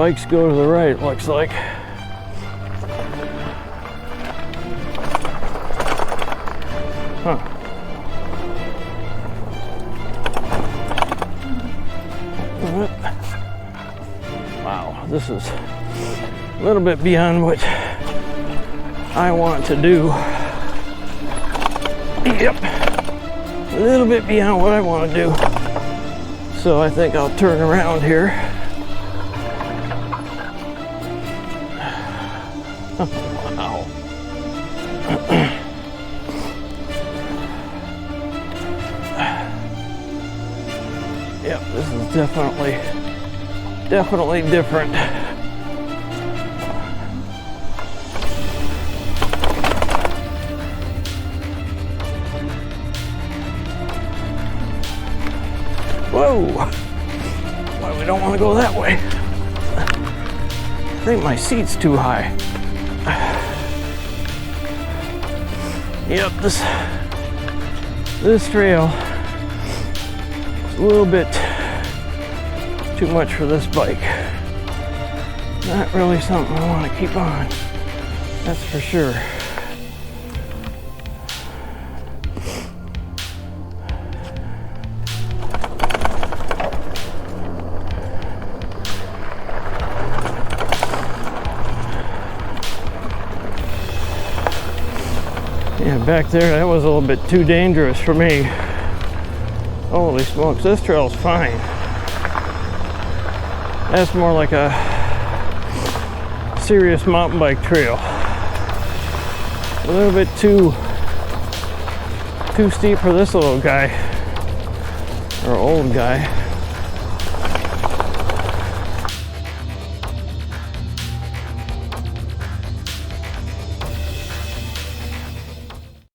Bikes go to the right, looks like. Huh. Wow, this is a little bit beyond what I want to do. Yep, a little bit beyond what I want to do. So I think I'll turn around here. Wow. Yep, this is definitely different. Whoa! Well, we don't want to go that way. I think my seat's too high. Yep, this trail is a little bit too much for this bike. Not really something I want to keep on, that's for sure. Yeah, back there, that was a little bit too dangerous for me. Holy smokes, this trail's fine. That's more like a serious mountain bike trail. A little bit too steep for this little guy, or old guy.